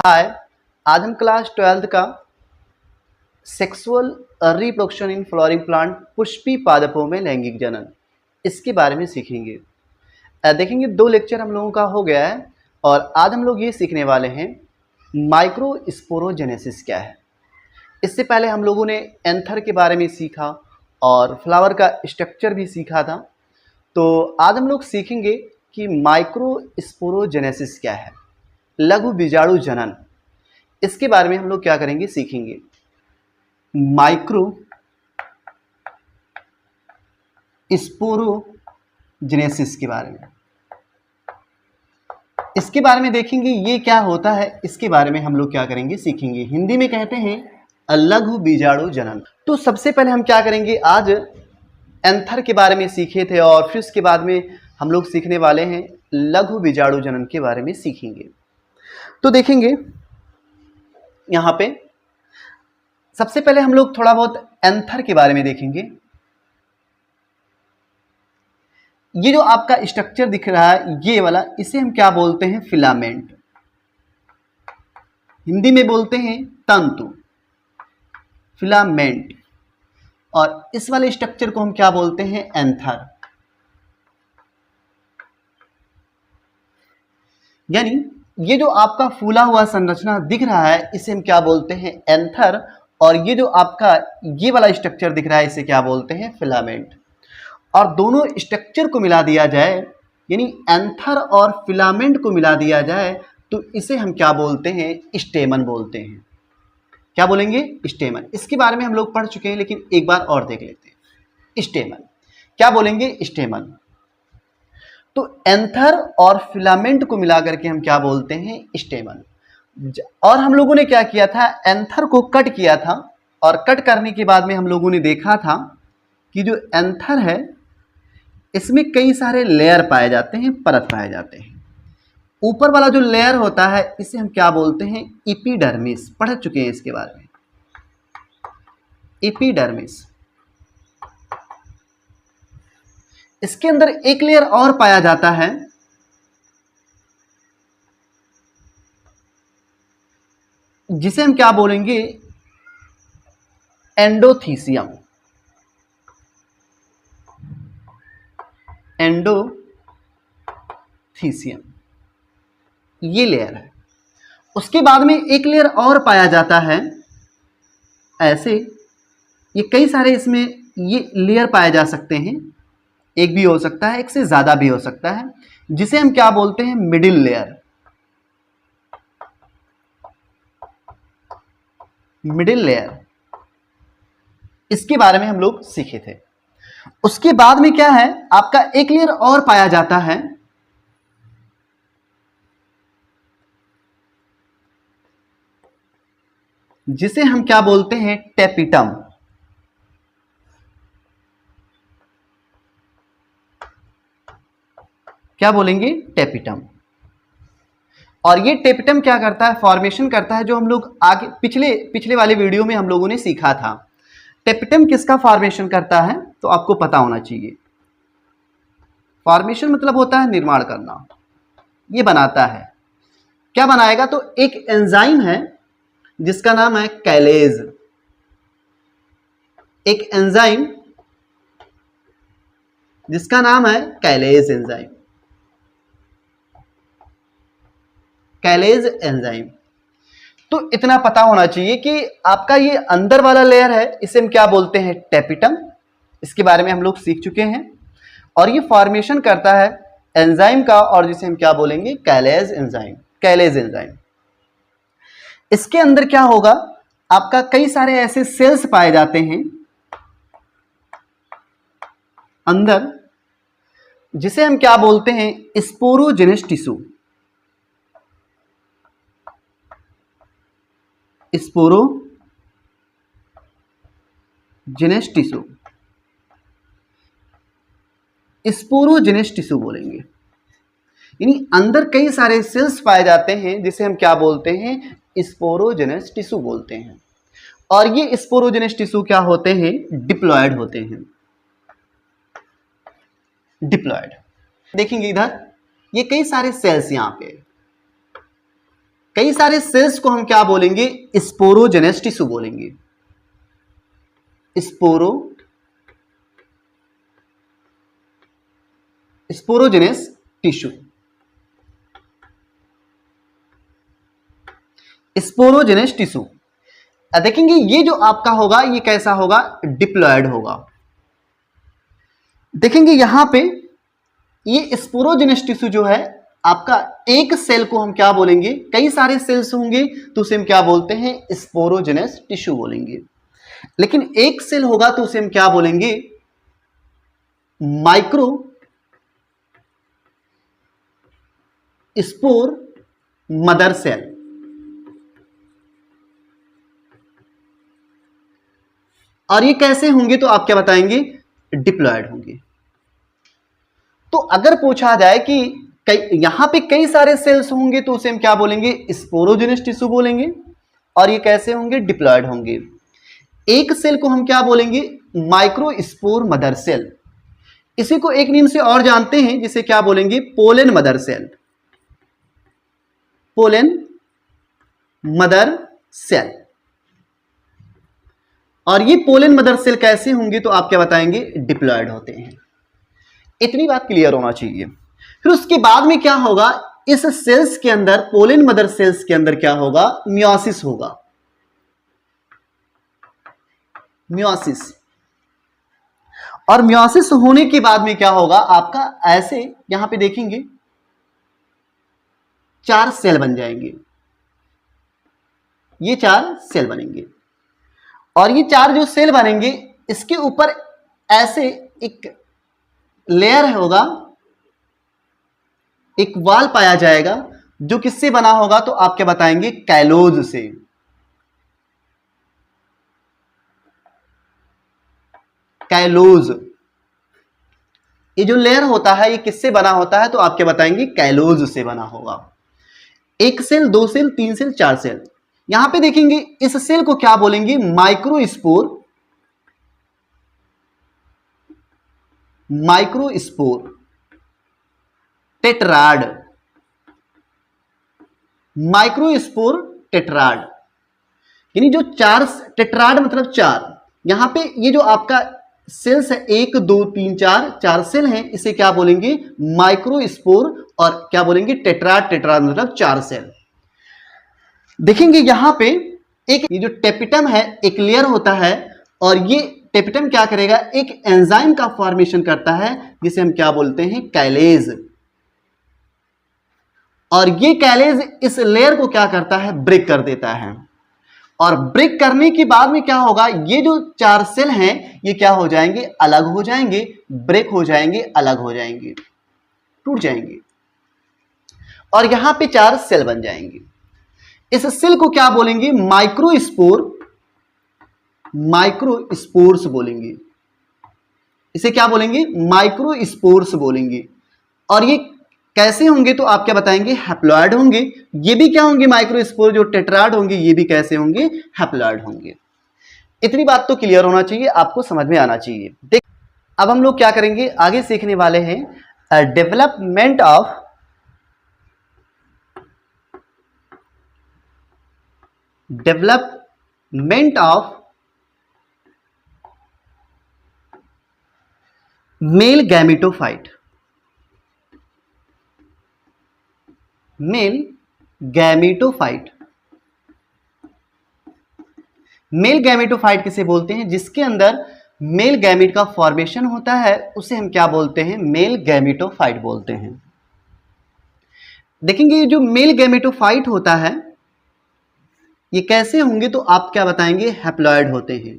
हाय, आज हम class 12th का sexual reproduction in flowering plant Pushpi पादपों में लैंगिक जनन इसके बारे में सीखेंगे। देखेंगे 2 लेक्चर हम लोगों का हो गया है और आज हम लोग ये सीखने वाले हैं माइक्रोस्पोरोजेनेसिस क्या है। इससे पहले हम लोगों ने एंथर के बारे में सीखा और फ्लावर का स्ट्रक्चर भी सीखा था। तो आज हम लोग सीखेंगे कि माइक्रोस्पोरोजेनेसिस क्या है, लघु बीजाणु जनन। इसके बारे में हम लोग क्या करेंगे, सीखेंगे। माइक्रो स्पोरोजेनेसिस के बारे में, इसके बारे में देखेंगे ये क्या होता है। इसके बारे में हम लोग क्या करेंगे, सीखेंगे। हिंदी में कहते हैं लघु बीजाणु जनन। तो सबसे पहले हम क्या करेंगे, आज एंथर के बारे में सीखे थे और फिर उसके बाद में हम लोग सीखने वाले हैं लघु बीजाणु जनन के बारे में सीखेंगे। तो देखेंगे यहाँ पे सबसे पहले हम लोग थोड़ा बहुत एंथर के बारे में देखेंगे। ये जो आपका स्ट्रक्चर दिख रहा है ये वाला, इसे हम क्या बोलते हैं, फिलामेंट। हिंदी में बोलते हैं तंतु, फिलामेंट। और इस वाले स्ट्रक्चर को हम क्या बोलते हैं, एंथर। यानी ये जो आपका फूला हुआ संरचना दिख रहा है इसे हम क्या बोलते हैं, एंथर। और ये जो आपका ये वाला स्ट्रक्चर दिख रहा है इसे क्या बोलते हैं, फिलामेंट। और दोनों स्ट्रक्चर को मिला दिया जाए, यानी एंथर और फिलामेंट को मिला दिया जाए तो इसे हम क्या बोलते हैं, स्टेमन बोलते हैं। क्या बोलेंगे, स्टेमन। इसके बारे में हम लोग पढ़ चुके हैं लेकिन एक बार और देख लेते हैं। स्टेमन क्या बोलेंगे, स्टेमन। तो एंथर और फिलामेंट को मिला करके हम क्या बोलते हैं, स्टेमन। और हम लोगों ने क्या किया था, एंथर को कट किया था और कट करने के बाद में हम लोगों ने देखा था कि जो एंथर है इसमें कई सारे लेयर पाए जाते हैं, परत पाए जाते हैं। ऊपर वाला जो लेयर होता है इसे हम क्या बोलते हैं, एपिडर्मिस। पढ़ चुके हैं इसके बारे में, एपिडर्मिस। इसके अंदर एक लेयर और पाया जाता है, जिसे हम क्या बोलेंगे, एंडोथीसियम। एंडोथीसियम ये लेयर है। उसके बाद में एक लेयर और पाया जाता है। ऐसे ये कई सारे इसमें ये लेयर पाए जा सकते हैं, एक भी हो सकता है, एक से ज्यादा भी हो सकता है, जिसे हम क्या बोलते हैं, मिडिल लेयर। मिडिल लेयर, इसके बारे में हम लोग सीखे थे। उसके बाद में क्या है, आपका एक लेयर और पाया जाता है, जिसे हम क्या बोलते हैं, टेपिटम। क्या बोलेंगे, टेपिटम। और ये टेपिटम क्या करता है, फॉर्मेशन करता है, जो हम लोग आगे पिछले वाले वीडियो में हम लोगों ने सीखा था। टेपिटम किसका फॉर्मेशन करता है तो आपको पता होना चाहिए। फॉर्मेशन मतलब होता है निर्माण करना, ये बनाता है। क्या बनाएगा, तो एक एंजाइम है जिसका नाम है कैलेज। एक एंजाइम जिसका नाम है कैलेज एंजाइम, कैलेज एंजाइम। तो इतना पता होना चाहिए कि आपका ये अंदर वाला लेयर है इसे हम क्या बोलते हैं, टेपिटम। इसके बारे में हम लोग सीख चुके हैं। और ये फॉर्मेशन करता है एंजाइम का, और जिसे हम क्या बोलेंगे, कैलेज एंजाइम। कैलेज एंजाइम, इसके अंदर क्या होगा, आपका कई सारे ऐसे सेल्स पाए जाते हैं अंदर, जिसे हम क्या बोलते हैं, sporogenous tissue. Sporogenous tissue, sporogenous tissue बोलेंगे। यानी अंदर कई सारे सेल्स पाए जाते हैं जिसे हम क्या बोलते हैं, स्पोरोजेनस टिश्यू बोलते हैं। और ये स्पोरोजेनस टिश्यू क्या होते हैं, डिप्लॉयड होते हैं। डिप्लॉयड देखेंगे इधर, ये कई सारे सेल्स, यहां पे कई सारे सेल्स को हम क्या बोलेंगे? स्पोरोजेनस टिश्यू बोलेंगे। Sporogenous tissue, sporogenous tissue. देखेंगे ये जो आपका होगा ये कैसा होगा? डिप्लॉयड होगा। देखेंगे यहां पे ये स्पोरोजेनस टिश्यू जो है आपका, एक सेल को हम क्या बोलेंगे? कई सारे सेल्स होंगे तो उसे हम क्या बोलते हैं? स्पोरोजेनस टिश्यू बोलेंगे। लेकिन एक सेल होगा तो उसे हम क्या बोलेंगे? Microspore mother cell. और ये कैसे होंगे तो आप क्या बताएंगे? डिप्लॉयड होंगे। तो अगर पूछा जाए कि यहां पे कई सारे सेल्स होंगे तो उसे हम क्या बोलेंगे? स्पोरोजेनस टिश्यू बोलेंगे। और ये कैसे होंगे? डिप्लॉयड होंगे। एक सेल को हम क्या बोलेंगे? Microspore mother cell. इसी को एक नेम से और जानते हैं जिसे क्या बोलेंगे? Pollen mother cell. Pollen mother cell. और ये पोलन मदर सेल कैसे होंगे तो आप क्या बताएंगे? डिप्लॉयड होते हैं। इतनी बात क्लियर होना चाहिए। फिर उसके बाद में क्या होगा? इस सेल्स के अंदर, पोलन मदर सेल्स के अंदर क्या होगा? मियोसिस होगा। मियोसिस। और मियोसिस होने के बाद में क्या होगा आपका? ऐसे यहां पे देखेंगे 4 सेल बन जाएंगे। ये 4 सेल बनेंगे। और ये 4 जो सेल बनेंगे इसके ऊपर ऐसे एक लेयर होगा, एक वाल पाया जाएगा जो किससे बना होगा तो आप क्या बताएंगे? कैलोज से। कैलोज। ये जो लेयर होता है ये किससे बना होता है तो आप क्या बताएंगे? कैलोज से बना होगा। एक सेल, 2 सेल, 3 सेल, 4 सेल। यहां पे देखेंगे इस सेल को क्या बोलेंगे? Microspore. Microspore tetrad. Microspore tetrad. यानी जो 4 टेट्राड मतलब 4। यहां पे ये जो आपका सेल्स है 1 2 3 4, 4 सेल हैं, इसे क्या बोलेंगे? माइक्रोस्पोर। और क्या बोलेंगे? टेट्राड। टेट्राड मतलब 4 सेल। देखेंगे यहां पे एक ये जो टेपिटम है एक लेयर होता है। और ये टेपिटम क्या करेगा? एक एंजाइम का फॉर्मेशन करता है जिसे हम क्या बोलते हैं? कैलेज। और ये कैलेज इस लेयर को क्या करता है? ब्रेक कर देता है। और ब्रेक करने के बाद में क्या होगा? ये जो 4 सेल हैं ये क्या हो जाएंगे? अलग हो जाएंगे, ब्रेक हो जाएंगे, अलग हो जाएंगे, टूट जाएंगे। और यहां पे 4 सेल बन जाएंगे। इस सेल को क्या बोलेंगे? माइक्रोस्पोर। माइक्रोस्पोर्स बोलेंगे। इसे क्या बोलेंगे? माइक्रोस्पोर्स बोलेंगे। और ये कैसे होंगे तो आप क्या बताएंगे? हैप्लॉयड होंगे। ये भी क्या होंगे? माइक्रोस्पोर। जो टेट्राड होंगे ये भी कैसे होंगे? हैप्लॉयड होंगे। इतनी बात तो क्लियर होना चाहिए, आपको समझ में आना चाहिए। देख, अब हम लोग क्या करेंगे? आगे सीखने वाले हैं development of male gametophyte. Male gametophyte. Male gametophyte किसे बोलते हैं? जिसके अंदर मेल गैमेट का फॉर्मेशन होता है उसे हम क्या बोलते हैं? मेल गैमेटोफाइट बोलते हैं। देखेंगे ये जो मेल गैमेटोफाइट होता है ये कैसे होंगे तो आप क्या बताएंगे? हैप्लॉयड होते हैं।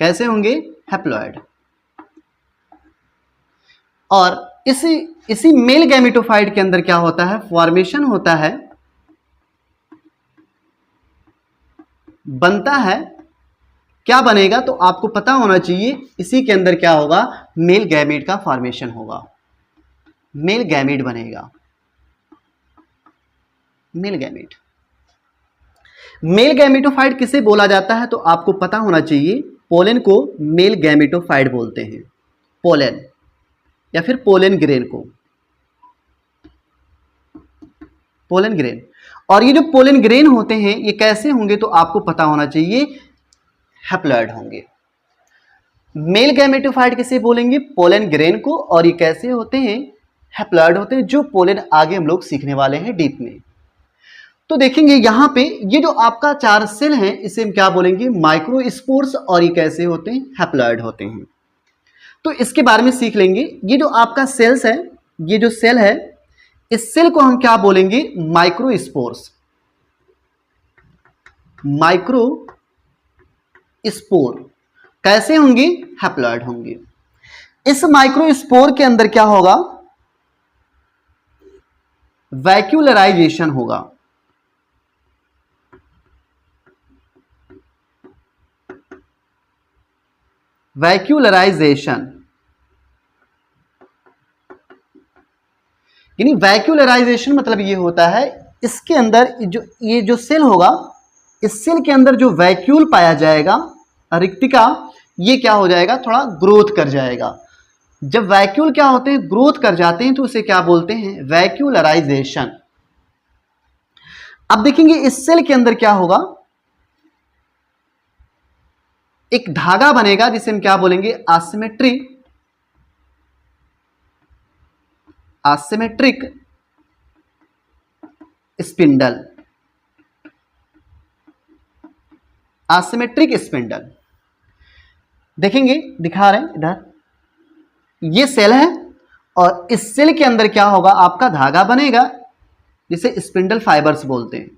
कैसे होंगे? हैप्लॉयड। और इसी मेल गैमेटोफाइट के अंदर क्या होता है? फॉर्मेशन होता है, बनता है। क्या बनेगा तो आपको पता होना चाहिए। इसी के अंदर क्या होगा? मेल गैमेट का फॉर्मेशन होगा, मेल गैमेट बनेगा। Male gamete. मेल गैमेटोफाइट किसे बोला जाता है तो आपको पता होना चाहिए। पोलन को मेल गैमेटोफाइट बोलते हैं। पोलन या फिर पोलन ग्रेन को। Pollen grain. और ये जो पोलन ग्रेन होते हैं ये कैसे होंगे तो आपको पता होना चाहिए, हैप्लॉइड होंगे। मेल गैमेटोफाइट किसे बोलेंगे, पोलन ग्रेन को, और ये कैसे होते हैं, हैप्लॉइड होते हैं, जो पोलन आगे हम लोग सीखने वाले हैं डीप में। तो देखेंगे यहां पे ये जो आपका 4 सेल हैं इसे हम क्या बोलेंगे, माइक्रोस्पोर्स, और ये कैसे होते हैं, हैप्लॉइड होते हैं। तो इसके बारे में सीख लेंगे। ये जो आपका सेल्स है, ये जो सेल है, इस सेल को हम क्या बोलेंगे, माइक्रोस्पोर्स, माइक्रोस्पोर। कैसे होंगे, हैप्लॉइड होंगे। इस माइक्रोस्पोर के अंदर क्या होगा, वैक्यूलराइजेशन होगा। वैक्यूलराइजेशन यानी वैक्यूलराइजेशन मतलब ये होता है, इसके अंदर ये जो सेल होगा, इस सेल के अंदर जो वैक्यूल पाया जाएगा, रिक्तिका, ये क्या हो जाएगा, थोड़ा ग्रोथ कर जाएगा। जब वैक्यूल क्या होते हैं, ग्रोथ कर जाते हैं, तो उसे क्या बोलते हैं, वैक्यूलराइजेशन। अब देखेंगे इस सेल के अंदर क्या होगा, एक धागा बनेगा जिसे हम क्या बोलेंगे, आसिमेट्रिक स्पिंडल। आसिमेट्रिक स्पिंडल देखेंगे, दिखा रहे हैं इधर, ये सेल है और इस सेल के अंदर क्या होगा, आपका धागा बनेगा जिसे स्पिंडल फाइबर्स बोलते हैं।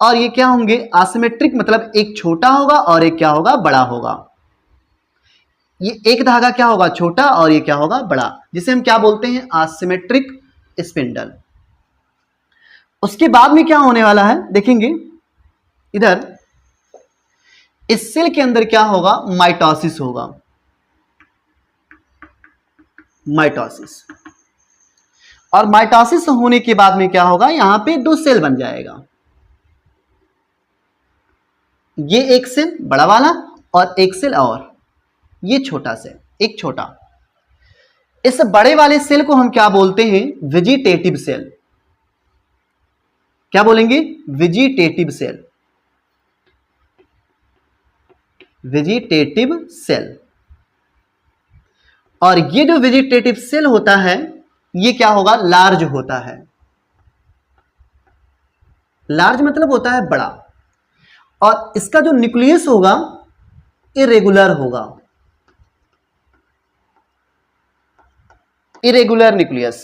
और ये क्या होंगे, आसिमेट्रिक मतलब एक छोटा होगा और एक क्या होगा, बड़ा होगा। ये एक धागा क्या होगा, छोटा, और ये क्या होगा, बड़ा, जिसे हम क्या बोलते हैं, आसिमेट्रिक स्पिंडल। उसके बाद में क्या होने वाला है, देखेंगे इधर, इस सेल के अंदर क्या होगा, माइटोसिस होगा, माइटोसिस। और माइटोसिस होने के बाद में क्या होगा, यहां पे 2 सेल बन जाएगा, ये एक सेल बड़ा वाला और एक सेल और ये छोटा सेल, एक छोटा। इस बड़े वाले सेल को हम क्या बोलते हैं, वेजिटेटिव सेल। क्या बोलेंगे, वेजिटेटिव सेल, वेजिटेटिव सेल। और ये जो वेजिटेटिव सेल होता है ये क्या होगा, लार्ज होता है। लार्ज मतलब होता है बड़ा, और इसका जो न्यूक्लियस होगा इरेगुलर होगा, इरेगुलर न्यूक्लियस।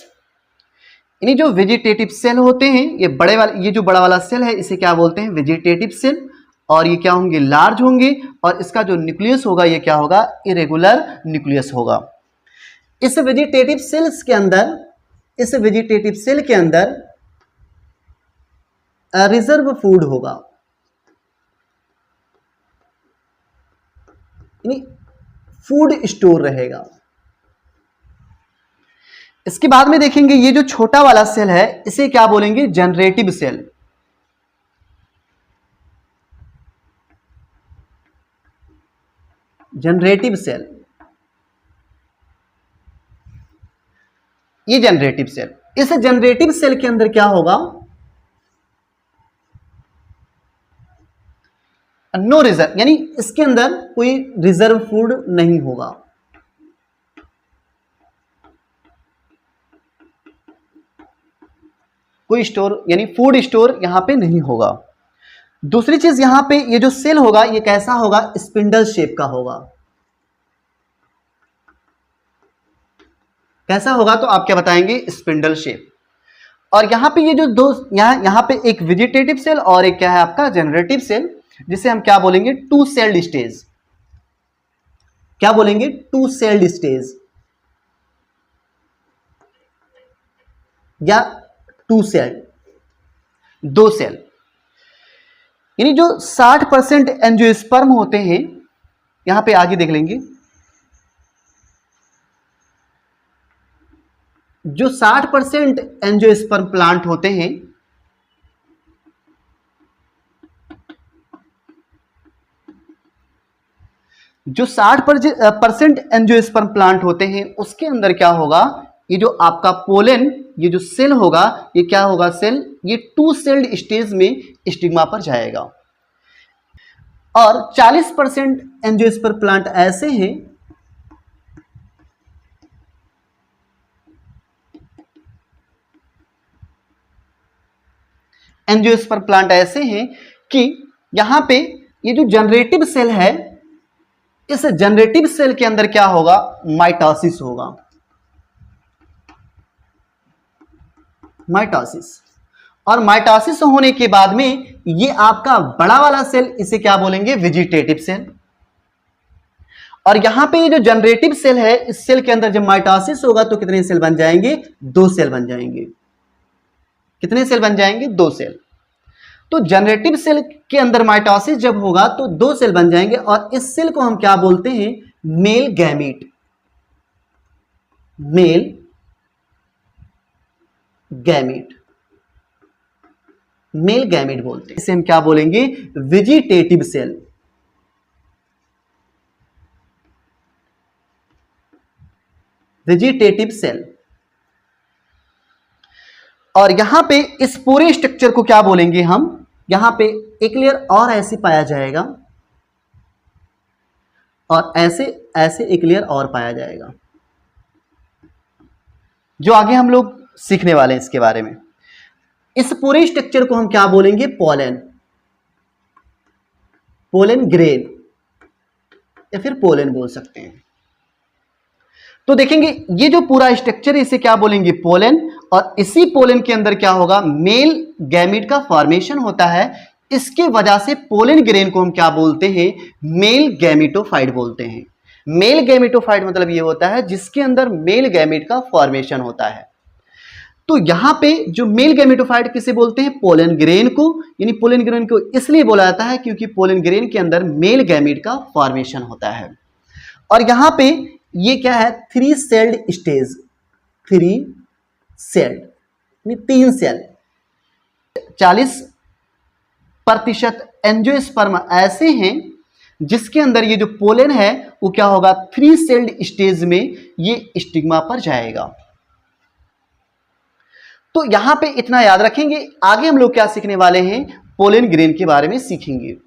यानी जो वेजिटेटिव सेल होते हैं, ये बड़े वाले, ये जो बड़ा वाला सेल है इसे क्या बोलते हैं, वेजिटेटिव सेल। और ये क्या होंगे, लार्ज होंगे, और इसका जो न्यूक्लियस होगा ये क्या होगा, इरेगुलर न्यूक्लियस होगा। इस वेजिटेटिव सेल्स के अंदर, इस वेजिटेटिव सेल के अंदर रिजर्व फूड होगा, यानी फूड स्टोर रहेगा। इसके बाद में देखेंगे ये जो छोटा वाला सेल है इसे क्या बोलेंगे, जनरेटिव सेल। जनरेटिव सेल, ये जनरेटिव सेल। इस जनरेटिव सेल के अंदर क्या होगा, नो रिजर्व, यानी इसके अंदर कोई रिजर्व फूड नहीं होगा। कोई स्टोर यानी फूड स्टोर यहां पे नहीं होगा। दूसरी चीज यहां पे ये जो सेल होगा ये कैसा होगा, स्पिंडल शेप का होगा। कैसा होगा तो आप क्या बताएंगे, स्पिंडल शेप। और यहां पे ये जो दो, यहां पे एक वेजिटेटिव सेल और एक क्या है आपका जनरेटिव सेल, जिसे हम क्या बोलेंगे, 2 सेल्ड स्टेज। क्या बोलेंगे, 2 सेल्ड स्टेज या 2 सेल, 2 सेल। यानी जो 60% एंजियोस्पर्म होते हैं, यहां पे आगे देख लेंगे, जो 60% एंजियोस्पर्म प्लांट होते हैं, जो 60% एंजियोस्पर्म प्लांट होते हैं उसके अंदर क्या होगा, ये जो आपका पोलन, ये जो सेल होगा, ये क्या होगा सेल, ये 2 सेल्ड स्टेज में स्टिग्मा पर जाएगा। और 40% एंजियोस्पर्म प्लांट ऐसे हैं एंजियोस्पर्म प्लांट ऐसे हैं कि यहां पे ये जो जनरेटिव सेल है, इस जनरेटिव सेल के अंदर क्या होगा, माइटोसिस होगा, माइटोसिस। और माइटोसिस होने के बाद में ये आपका बड़ा वाला सेल, इसे क्या बोलेंगे, वेजिटेटिव सेल। और यहां पे ये जो जनरेटिव सेल है, इस सेल के अंदर जब माइटोसिस होगा तो कितने सेल बन जाएंगे, 2 सेल बन जाएंगे। कितने सेल बन जाएंगे, 2 सेल। तो जनरेटिव सेल के अंदर माइटोसिस जब होगा तो 2 सेल बन जाएंगे और इस सेल को हम क्या बोलते हैं, male gamete, male gamete, male gamete बोलते हैं। इसे हम क्या बोलेंगे, वेजिटेटिव सेल, वेजिटेटिव सेल। और यहां पे इस पूरे स्ट्रक्चर को क्या बोलेंगे हम, यहां पे एक लेयर और ऐसे पाया जाएगा और ऐसे ऐसे एक लेयर और पाया जाएगा, जो आगे हम लोग सीखने वाले हैं इसके बारे में। इस पूरे स्ट्रक्चर को हम क्या बोलेंगे, पोलन, पोलन ग्रेन या फिर पोलन बोल सकते हैं। तो देखेंगे ये जो पूरा स्ट्रक्चर है इसे क्या बोलेंगे, पोलन। और इसी पोलन के अंदर क्या होगा, मेल गैमीट का फॉर्मेशन होता है। इसके वजह से पोलन ग्रेन को हम क्या बोलते हैं, मेल गैमेटोफाइट बोलते हैं। मेल गैमेटोफाइट मतलब ये होता है जिसके अंदर मेल गैमेट का फॉर्मेशन होता है। तो यहां पे जो मेल गैमेटोफाइट किसे बोलते हैं, पोलन ग्रेन को। यानी पोलन ग्रेन को इसलिए बोला जाता है क्योंकि पोलन ग्रेन के अंदर मेल गैमेट का फॉर्मेशन होता है। और यहां पे ये क्या है, 3 celled stage, 3 celled, 3 cell. 40% angiosperm ऐसे हैं जिसके अंदर ये जो पोलन है वो क्या होगा, 3 सेल्ड स्टेज में ये स्टिग्मा पर जाएगा। तो यहां पे इतना याद रखेंगे। आगे हम लोग क्या सीखने वाले हैं, पोलन ग्रेन के बारे में सीखेंगे।